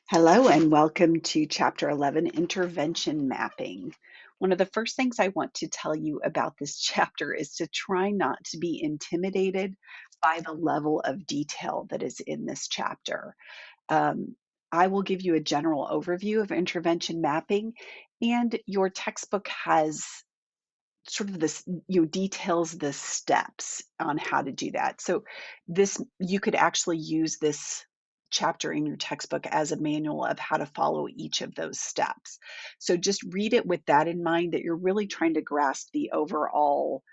Hello and welcome to Chapter 11, Intervention Mapping. One of the first things I want to tell you about this chapter is to try not to be intimidated by the level of detail that is in this chapter. Um, I will give you a general overview of intervention mapping, and your textbook has sort of this, details the steps on how to do that. So this, you could actually use this chapter in your textbook as a manual of how to follow each of those steps. So just read it with that in mind, that you're really trying to grasp the overall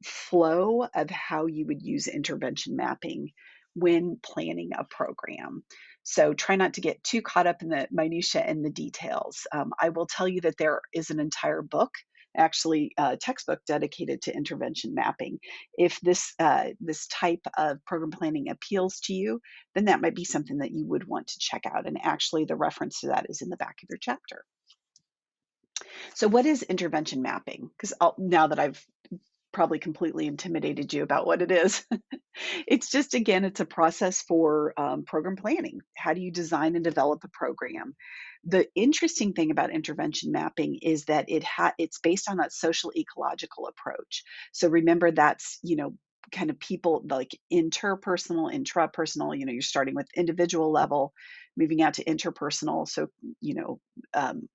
flow of how you would use intervention mapping when planning a program. So try not to get too caught up in the minutia and the details. I will tell you that there is an entire book, actually a textbook dedicated to intervention mapping. If this type of program planning appeals to you, then that might be something that you would want to check out. And actually, the reference to that is in the back of your chapter. So, what is intervention mapping? Because now that I've probably completely intimidated you about what it is. It's just, again, it's a process for program planning. How do you design and develop a program? The interesting thing about intervention mapping is that it's based on that social ecological approach. So remember, that's, kind of people like interpersonal, intrapersonal. You're starting with individual level, moving out to interpersonal. So,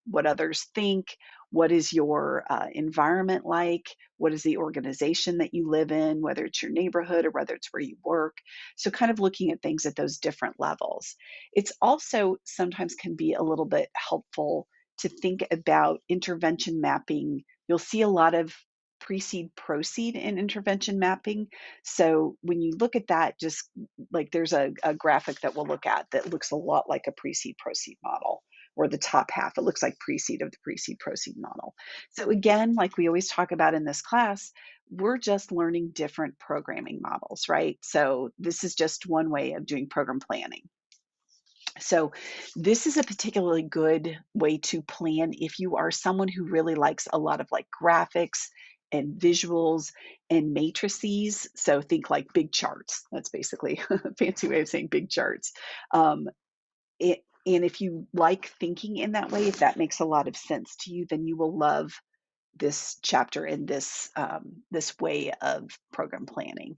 what others think, what is your environment like, what is the organization that you live in, whether it's your neighborhood or whether it's where you work. So, kind of looking at things at those different levels. It's also sometimes can be a little bit helpful to think about intervention mapping. You'll see a lot of precede proceed in intervention mapping. So when you look at that, just like there's a graphic that we'll look at that looks a lot like a precede proceed model, or the top half, it looks like precede of the precede proceed model. So again, like we always talk about in this class, we're just learning different programming models, right? So this is just one way of doing program planning. So this is a particularly good way to plan if you are someone who really likes a lot of like graphics and visuals and matrices. So think like big charts. That's basically a fancy way of saying big charts. Um, and if you like thinking in that way, if that makes a lot of sense to you, then you will love this chapter and this way of program planning.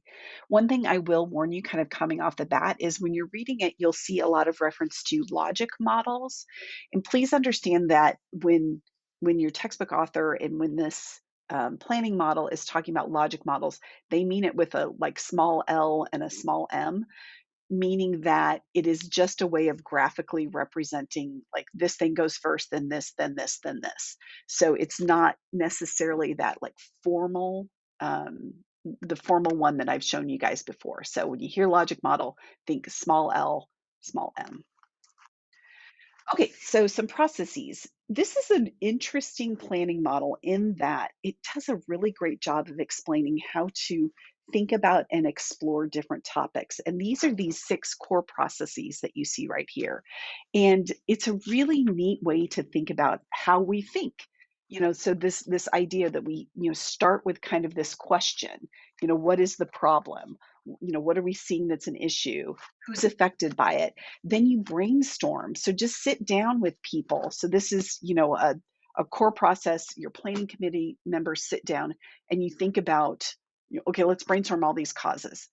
One thing I will warn you, kind of coming off the bat, is when you're reading it, you'll see a lot of reference to logic models, and please understand that when your textbook author and when this planning model is talking about logic models, they mean it with a like small l and a small m, meaning that it is just a way of graphically representing like this thing goes first, then this, then this, then this. So it's not necessarily that like formal, um, the formal one that I've shown you guys before. So when you hear logic model, think small l, small m. Okay, so some processes. This is an interesting planning model in that it does a really great job of explaining how to think about and explore different topics. And these are these 6 core processes that you see right here. And it's a really neat way to think about how we think. So this idea that we, start with kind of this question, what is the problem? What are we seeing that's an issue? Who's affected by it? Then you brainstorm. So just sit down with people. So this is, a core process. Your planning committee members sit down and you think about, okay, let's brainstorm all these causes.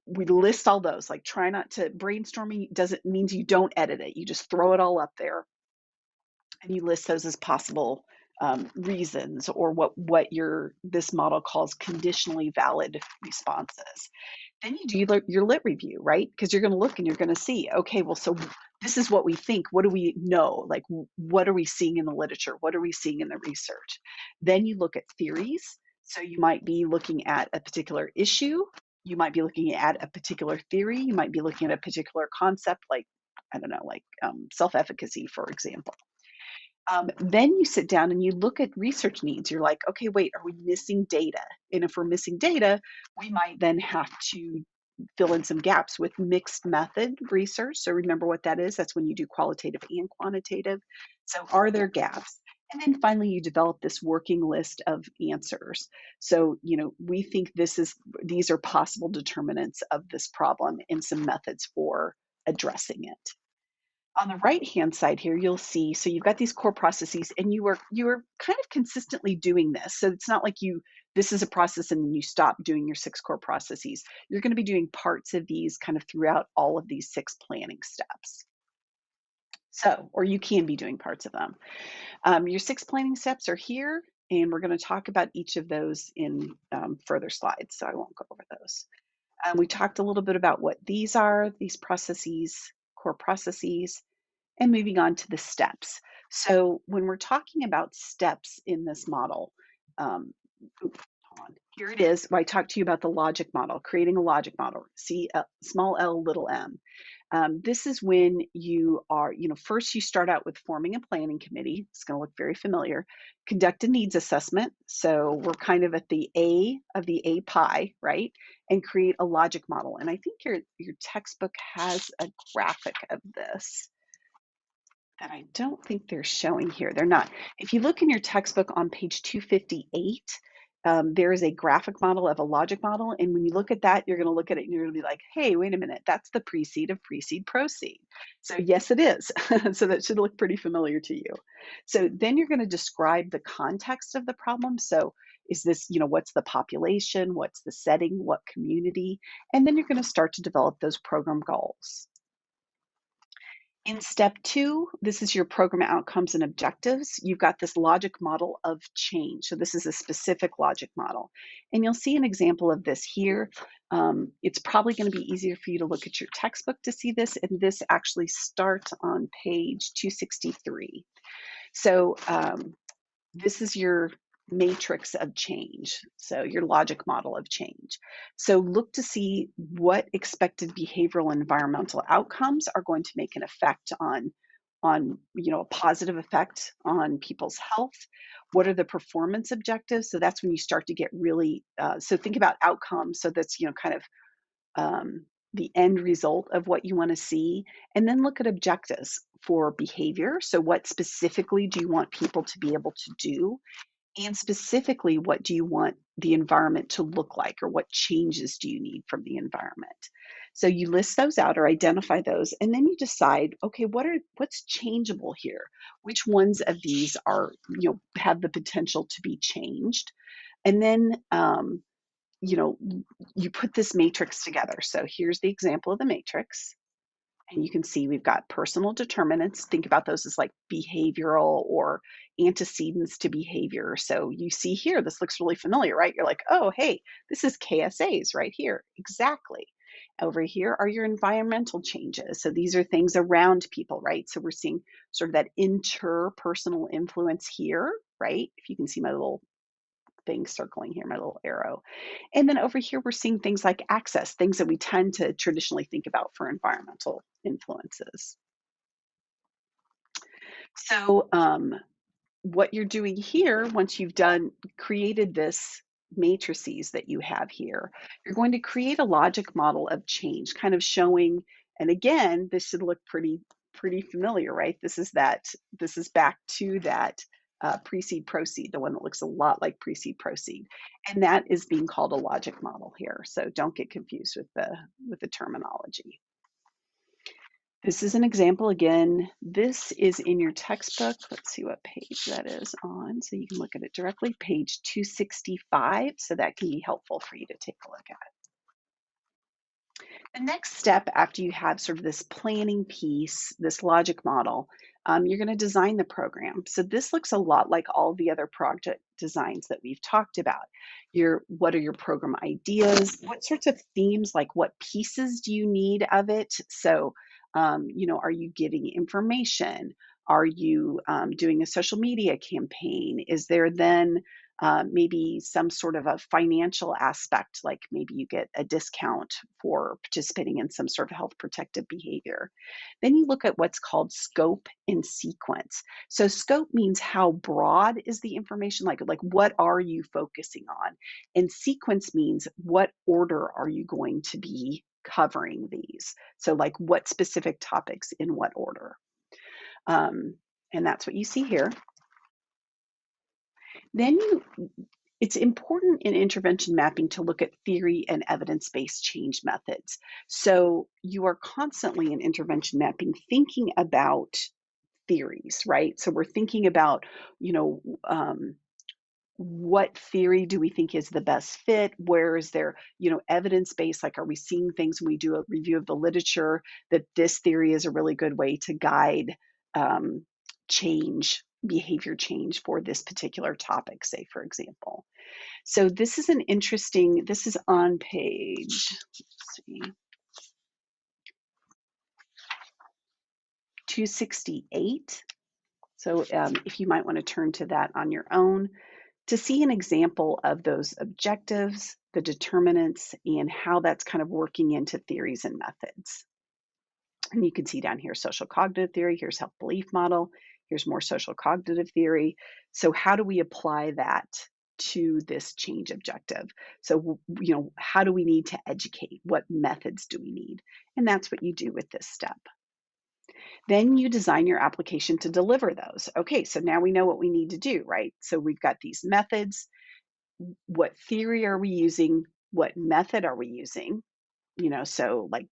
We list all those. Like, try not to, brainstorming doesn't means you don't edit it. You just throw it all up there and you list those as possible reasons, or what this model calls conditionally valid responses. Then you do your lit review, right? Because you're going to look and you're going to see, okay, well, so this is what we think. What do we know? Like, what are we seeing in the literature? What are we seeing in the research? Then you look at theories. So you might be looking at a particular issue. You might be looking at a particular theory. You might be looking at a particular concept, like, I don't know, like self-efficacy, for example. Then you sit down and you look at research needs. You're like, okay, wait, are we missing data? And if we're missing data, we might then have to fill in some gaps with mixed method research. So remember what that is. That's when you do qualitative and quantitative. So are there gaps? And then finally, you develop this working list of answers. So, we think these are possible determinants of this problem and some methods for addressing it. On the right-hand side here, you'll see, so you've got these core processes and you are kind of consistently doing this. So it's not like this is a process and then you stop doing your 6 core processes. You're gonna be doing parts of these kind of throughout all of these 6 planning steps. So, or you can be doing parts of them. Your 6 planning steps are here, and we're gonna talk about each of those in further slides, so I won't go over those. We talked a little bit about what these are, these processes, core processes, and moving on to the steps. So when we're talking about steps in this model, um, hold on. Here it is. Where I talked to you about the logic model, creating a logic model, small l, little m. This is when you are, first you start out with forming a planning committee. It's going to look very familiar. Conduct a needs assessment. So we're kind of at the A of the A pie, right? And create a logic model. And I think your textbook has a graphic of this that I don't think they're showing here. They're not. If you look in your textbook on page 258, there is a graphic model of a logic model. And when you look at that, you're going to look at it and you're going to be like, hey, wait a minute, that's the precede of precede proceed. So yes, it is. So that should look pretty familiar to you. So then you're going to describe the context of the problem. So is this, what's the population? What's the setting? What community? And then you're going to start to develop those program goals. In step 2, this is your program outcomes and objectives. You've got this logic model of change. So this is a specific logic model. And you'll see an example of this here. It's probably going to be easier for you to look at your textbook to see this. And this actually starts on page 263. So this is your matrix of change, so your logic model of change. So look to see what expected behavioral and environmental outcomes are going to make an effect on a positive effect on people's health. What are the performance objectives? So that's when you start to get really so think about outcomes. So that's kind of the end result of what you want to see, and then look at objectives for behavior. So what specifically do you want people to be able to do? And specifically, what do you want the environment to look like, or what changes do you need from the environment? So you list those out or identify those, and then you decide, okay, what's changeable here? Which ones of these are, have the potential to be changed? And then, you know, you put this matrix together. So here's the example of the matrix. And you can see we've got personal determinants. Think about those as like behavioral or antecedents to behavior. So you see here, this looks really familiar, right? You're like, oh, hey, this is KSAs right here. Exactly. Over here are your environmental changes. So these are things around people, right? So we're seeing sort of that interpersonal influence here, right? If you can see my little thing circling here, my little arrow. And then over here, we're seeing things like access, things that we tend to traditionally think about for environmental influences. So what you're doing here, once you've created this matrices that you have here, you're going to create a logic model of change, kind of showing, and again, this should look pretty familiar, right? This is back to that precede proceed, the one that looks a lot like precede proceed, and that is being called a logic model here. So don't get confused with the terminology. This is an example again. This is in your textbook. Let's see what page that is on. So you can look at it directly, page 265. So that can be helpful for you to take a look at. The next step after you have sort of this planning piece, this logic model, you're going to design the program. So this looks a lot like all the other project designs that we've talked about. What are your program ideas? What sorts of themes, like what pieces do you need of it? So, are you giving information? Are you doing a social media campaign? Is there then maybe some sort of a financial aspect, like maybe you get a discount for participating in some sort of health protective behavior. Then you look at what's called scope and sequence. So scope means how broad is the information, like what are you focusing on? And sequence means what order are you going to be covering these? So like what specific topics in what order? And that's what you see here. Then It's important in intervention mapping to look at theory and evidence-based change methods. So you are constantly in intervention mapping thinking about theories, right? So we're thinking about, you know, what theory do we think is the best fit? Where is there, evidence based? Like, are we seeing things when we do a review of the literature that this theory is a really good way to guide um, behavior change for this particular topic, say, for example? So this is on page, let's see, 268. So if you might want to turn to that on your own to see an example of those objectives, the determinants, and how that's kind of working into theories and methods. And you can see down here social cognitive theory, here's health belief model, here's more social cognitive theory. So how do we apply that to this change objective? So, how do we need to educate? What methods do we need? And that's what you do with this step. Then you design your application to deliver those. Okay, so now we know what we need to do, right? So we've got these methods. What theory are we using? What method are we using? So like,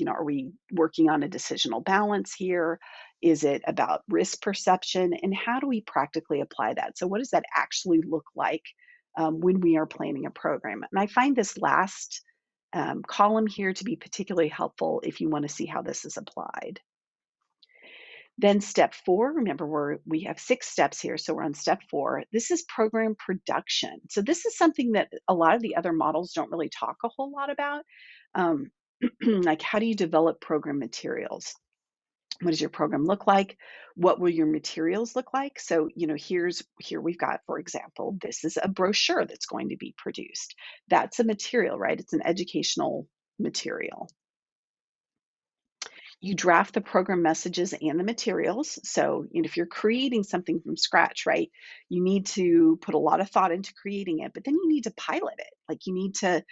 are we working on a decisional balance here? Is it about risk perception? And how do we practically apply that? So, what does that actually look like when we are planning a program? And I find this last column here to be particularly helpful if you want to see how this is applied. Then step 4, remember we have 6 steps here, so we're on step 4. This is program production. So this is something that a lot of the other models don't really talk a whole lot about. Um, like, how do you develop program materials? What does your program look like? What will your materials look like? So, here we've got, for example, this is a brochure that's going to be produced. That's a material, right? It's an educational material. You draft the program messages and the materials. So, if you're creating something from scratch, right, you need to put a lot of thought into creating it, but then you need to pilot it. Like, you need to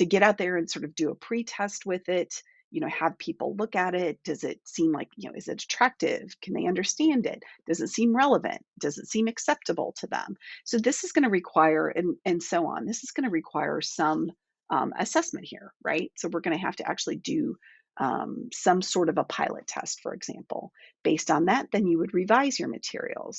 get out there and sort of do a pre-test with it, have people look at it. Does it seem like, is it attractive? Can they understand it? Does it seem relevant? Does it seem acceptable to them? So this is going to require, and so on. This is going to require some assessment here, right? So we're going to have to actually do some sort of a pilot test, for example. Based on that, then you would revise your materials.